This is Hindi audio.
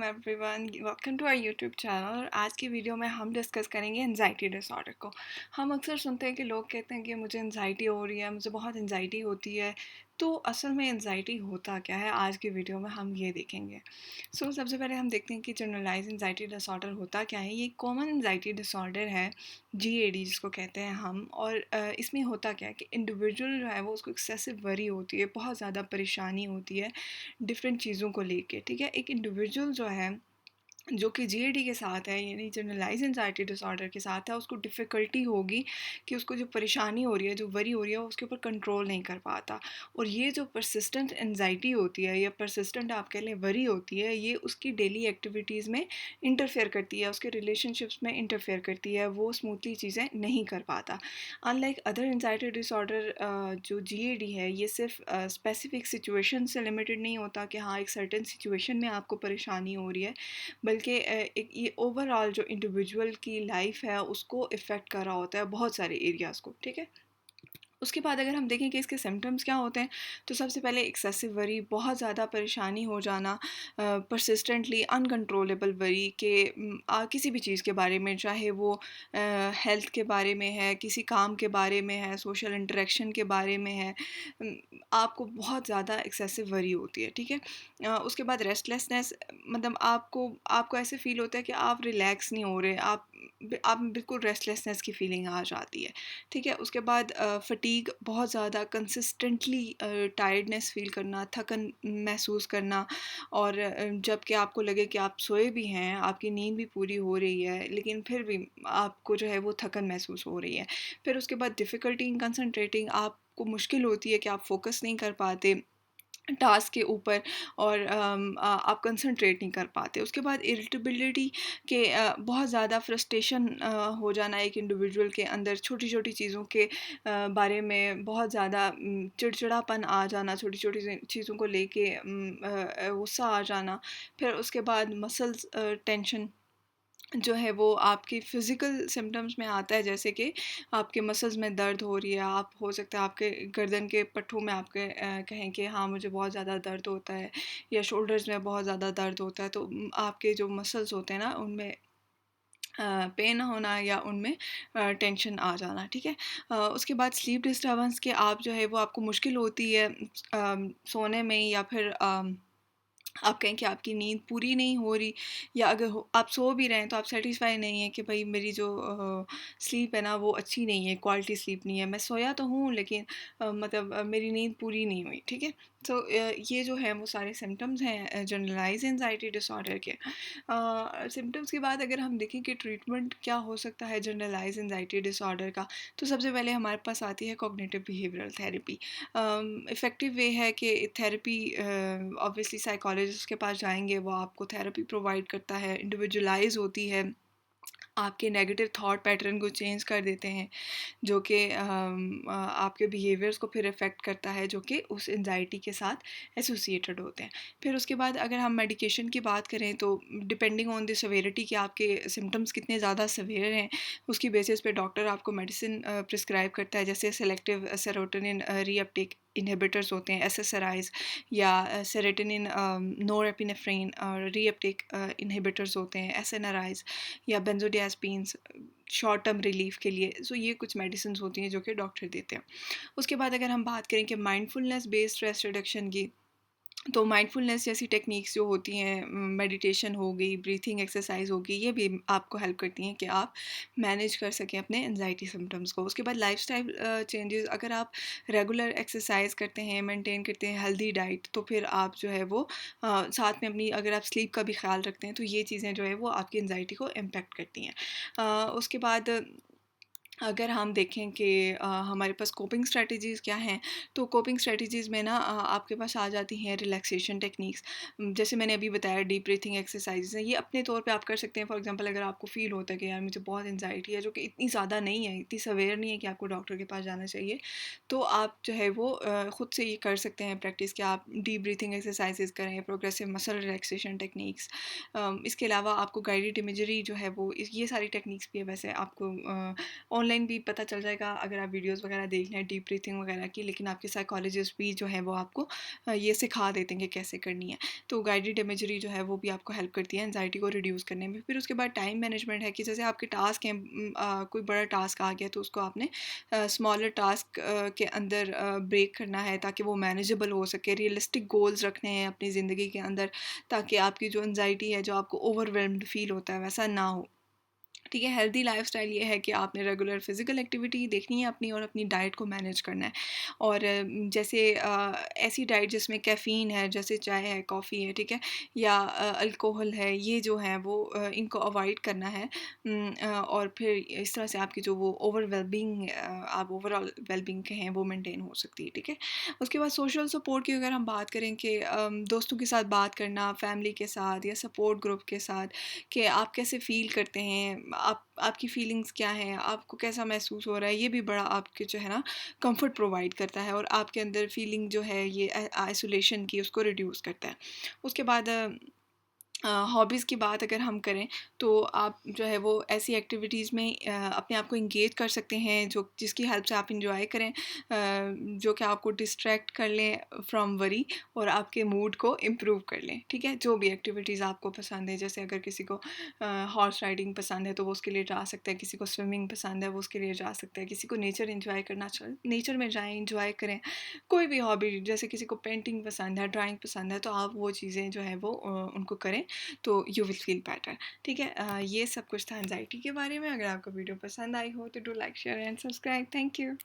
Everyone, welcome to our YouTube channel. और आज की वीडियो में हम डिस्कस करेंगे एनजाइटी डिसऑर्डर को। हम अक्सर सुनते हैं कि लोग कहते हैं कि मुझे एनजाइटी हो रही है, मुझे बहुत एनजाइटी होती है। तो असल में एनजाइटी होता क्या है, आज की वीडियो में हम ये देखेंगे। सबसे पहले हम देखते हैं कि जनरलाइज एनजाइटी डिसऑर्डर होता क्या है। ये कॉमन एनजाइटी डिसऑर्डर है, जीएडी जिसको कहते हैं हम। और इसमें होता क्या है कि इंडिविजुअल जो है वो उसको एक्सेसिव वरी होती है, बहुत ज़्यादा परेशानी होती है डिफरेंट चीज़ों को लेके। ठीक है, एक इंडिविजुअल जो है जो कि जीएडी के साथ है, यानी जनरलाइज एंजाइटी डिसऑर्डर के साथ है, उसको डिफ़िकल्टी होगी कि उसको जो परेशानी हो रही है, जो वरी हो रही है, वो उसके ऊपर कंट्रोल नहीं कर पाता। और ये जो परसिस्टेंट एंजाइटी होती है या परसिस्टेंट आप कह लें वरी होती है, ये उसकी डेली एक्टिविटीज़ में इंटरफेयर करती है, उसके रिलेशनशिप्स में इंटरफेयर करती है, वो स्मूथली चीज़ें नहीं कर पाता। अनलाइक अदर एंजाइटी डिसऑर्डर, जो जीएडी है, ये सिर्फ स्पेसिफिक सिचुएशन से लिमिटेड नहीं होता कि हाँ एक सर्टेन सिचुएशन में आपको परेशानी हो रही है, बल्कि एक ये ओवरऑल जो इंडिविजुअल की लाइफ है उसको इफ़ेक्ट कर रहा होता है, बहुत सारे एरियाज़ को। ठीक है, उसके बाद अगर हम देखें कि इसके सिम्टम्स क्या होते हैं, तो सबसे पहले एक्सेसिव वरी, बहुत ज़्यादा परेशानी हो जाना, परसिस्टेंटली अनकंट्रोलेबल वरी के किसी भी चीज़ के बारे में, चाहे वो हेल्थ के बारे में है, किसी काम के बारे में है, सोशल इंटरेक्शन के बारे में है, अम, आपको बहुत ज़्यादा एक्सेसिव वरी होती है। ठीक है, उसके बाद रेस्टलेसनेस, मतलब आपको आपको ऐसे फील होता है कि आप रिलैक्स नहीं हो रहे, आप बिल्कुल रेस्टलेसनेस की फीलिंग आ जाती है। ठीक है, उसके बाद फटीग, बहुत ज़्यादा कंसिस्टेंटली टायर्डनेस फ़ील करना, थकन महसूस करना। और जबकि आपको लगे कि आप सोए भी हैं, आपकी नींद भी पूरी हो रही है, लेकिन फिर भी आपको जो है वो थकन महसूस हो रही है। फिर उसके बाद डिफ़िकल्टी इन कंसंट्रेटिंग, आपको मुश्किल होती है कि आप फ़ोकस नहीं कर पाते टास्क के ऊपर, और आप कंसंट्रेट नहीं कर पाते। उसके बाद इरिटेबिलिटी के, बहुत ज़्यादा फ्रस्ट्रेशन हो जाना एक इंडिविजुअल के अंदर, छोटी-छोटी चीज़ों के बारे में बहुत ज़्यादा चिड़चिड़ापन आ जाना, छोटी-छोटी चीज़ों को लेके गुस्सा आ जाना। फिर उसके बाद मसल्स टेंशन जो है वो आपकी फ़िज़िकल सिम्पटम्स में आता है, जैसे कि आपके मसल्स में दर्द हो रही है, आप हो सकता है आपके गर्दन के पट्टों में आपके कहें कि हाँ मुझे बहुत ज़्यादा दर्द होता है, या शोल्डर्स में बहुत ज़्यादा दर्द होता है। तो आपके जो मसल्स होते हैं ना उनमें पेन होना, या उनमें टेंशन आ जाना। ठीक है, उसके बाद स्लीप डिस्टर्बेंस के, आप जो है वो आपको मुश्किल होती है सोने में, या फिर आप कहें कि आपकी नींद पूरी नहीं हो रही, या अगर आप सो भी रहे हैं तो आप सेटिस्फाई नहीं है कि भाई मेरी जो स्लीप है ना वो अच्छी नहीं है, क्वालिटी स्लीप नहीं है, मैं सोया तो हूँ लेकिन मतलब मेरी नींद पूरी नहीं हुई। ठीक है, तो ये जो है वो सारे सिम्टम्स हैं जनरलाइज एंजाइटी डिसऑर्डर के। सिम्टम्स के बाद अगर हम देखें कि ट्रीटमेंट क्या हो सकता है जनरलाइज एंजाइटी डिसऑर्डर का, तो सबसे पहले हमारे पास आती है कॉग्निटिव बिहेवियरल थेरेपी। इफ़ेक्टिव वे है कि थेरेपी, ऑब्वियसली साइकोलॉजिस्ट के पास जाएंगे, वो आपको थेरेपी प्रोवाइड करता है, इंडिविजुअलाइज होती है, आपके नेगेटिव थॉट पैटर्न को चेंज कर देते हैं, जो कि आपके बिहेवियर्स को फिर इफ़ेक्ट करता है, जो कि उस एंजाइटी के साथ एसोसिएटेड होते हैं। फिर उसके बाद अगर हम मेडिकेशन की बात करें, तो डिपेंडिंग ऑन द सेवेरिटी कि आपके सिम्टम्स कितने ज़्यादा सेवेयर हैं, उसकी बेसिस पे डॉक्टर आपको मेडिसिन प्रिस्क्राइब करता है, जैसे सेलेक्टिव सेरोटोनिन रीअपटेक इनहिबिटर्स होते हैं, एसएसआरआईज, या सेरोटोनिन नोरेपिनेफ्रिन और रीअपटेक इनहिबिटर्स होते हैं, एसएनआरआईज, या बेंजोडियाज़ेपिन्स शॉर्ट टर्म रिलीफ के लिए। सो ये कुछ मेडिसिन होती हैं जो कि डॉक्टर देते हैं। उसके बाद अगर हम बात करें कि माइंडफुलनेस बेस्ड स्ट्रेस रिडक्शन की, तो माइंडफुलनेस जैसी टेक्निक्स जो होती हैं, मेडिटेशन हो गई, ब्रीथिंग एक्सरसाइज हो गई, ये भी आपको हेल्प करती हैं कि आप मैनेज कर सकें अपने एंजाइटी सिम्टम्स को। उसके बाद लाइफस्टाइल चेंजेस, अगर आप रेगुलर एक्सरसाइज करते हैं, मेंटेन करते हैं हेल्दी डाइट, तो फिर आप जो है वो साथ में अपनी, अगर आप स्लीप का भी ख्याल रखते हैं, तो ये चीज़ें जो है वो आपकी एंजाइटी को इम्पेक्ट करती हैं। उसके बाद अगर हम देखें कि हमारे पास कोपिंग स्ट्रेटजीज़ क्या हैं, तो कोपिंग स्ट्रेटजीज़ में ना आपके पास आ जाती हैं रिलैक्सेशन टेक्निक्स। जैसे मैंने अभी बताया, डीप ब्रीथिंग एक्सरसाइज़ हैं, ये अपने तौर पे आप कर सकते हैं। फॉर एग्जांपल अगर आपको फ़ील होता है कि यार मुझे बहुत एंग्जायटी है, जो कि इतनी ज़्यादा नहीं है, इतनी सवेयर नहीं है कि आपको डॉक्टर के पास जाना चाहिए, तो आप जो है वो खुद से ये कर सकते हैं प्रैक्टिस, कि आप डीप ब्रीथिंग एक्सरसाइजेज़ करें, प्रोग्रेसिव मसल रिलैक्सेशन टेक्निक्स। इसके अलावा आपको गाइडेड इमेजरी जो है वो ये सारी टेक्निक्स भी है, वैसे आपको ऑनलाइन भी पता चल जाएगा अगर आप वीडियोज़ वगैरह देख लें डीप ब्रीथिंग वगैरह की, लेकिन आपके साइकोलॉजिस्ट भी जो है वो आपको ये सिखा देते हैं कि कैसे करनी है। तो गाइडेड इमेजरी जो है वो भी आपको हेल्प करती है एंग्जायटी को रिड्यूस करने में। फिर उसके बाद टाइम मैनेजमेंट है कि जैसे आपके टास्क हैं, कोई बड़ा टास्क आ गया तो उसको आपने स्मॉलर टास्क के अंदर ब्रेक करना है ताकि वो मैनेजेबल हो सके। रियलिस्टिक गोल्स रखने हैं अपनी ज़िंदगी के अंदर ताकि आपकी जो एंग्जायटी है, जो आपको ओवरवेल्म्ड फ़ील होता है, वैसा ना हो। ठीक है, हेल्दी लाइफ़स्टाइल ये है कि आपने रेगुलर फिज़िकल एक्टिविटी देखनी है अपनी और अपनी डाइट को मैनेज करना है। और जैसे ऐसी डाइट जिसमें कैफ़ीन है, जैसे चाय है, कॉफ़ी है, ठीक है? या अल्कोहल है, ये जो है वो इनको अवॉइड करना है। और फिर इस तरह से आपकी जो वो आप ओवरऑल वेल-बीइंग कहें वो मेंटेन हो सकती है, ठीक है? उसके बाद सोशल सपोर्ट की अगर हम बात करें कि दोस्तों के साथ बात करना, फैमिली के साथ या सपोर्ट ग्रुप के साथ कि आप कैसे फ़ील करते हैं, आपकी फ़ीलिंग्स क्या हैं, आपको कैसा महसूस हो रहा है, ये भी बड़ा आपके जो है ना कंफर्ट प्रोवाइड करता है और आपके अंदर फ़ीलिंग जो है ये आइसोलेशन की उसको रिड्यूस करता है। उसके बाद हॉबीज़ की बात अगर हम करें तो आप जो है वो ऐसी एक्टिविटीज़ में अपने आप को एंगेज कर सकते हैं जो जिसकी हेल्प से आप इंजॉय करें, जो कि आपको डिस्ट्रैक्ट कर लें फ्रॉम वरी और आपके मूड को इम्प्रूव कर लें, ठीक है? जो भी एक्टिविटीज़ आपको पसंद है, जैसे अगर किसी को हॉर्स राइडिंग पसंद है तो वो उसके लिए जा सकता है, किसी को स्विमिंग पसंद है वो उसके लिए जा सकता है, किसी को नेचर एंजॉय करना अच्छा नेचर में जाएँ, एंजॉय करें। कोई भी हॉबी, जैसे किसी को पेंटिंग पसंद है, ड्राइंग पसंद है, तो आप वो चीज़ें जो है वो उनको करें तो यू विल फील बेटर, ठीक है? ये सब कुछ था एंजाइटी के बारे में। अगर आपको वीडियो पसंद आई हो तो do like share and subscribe. Thank you.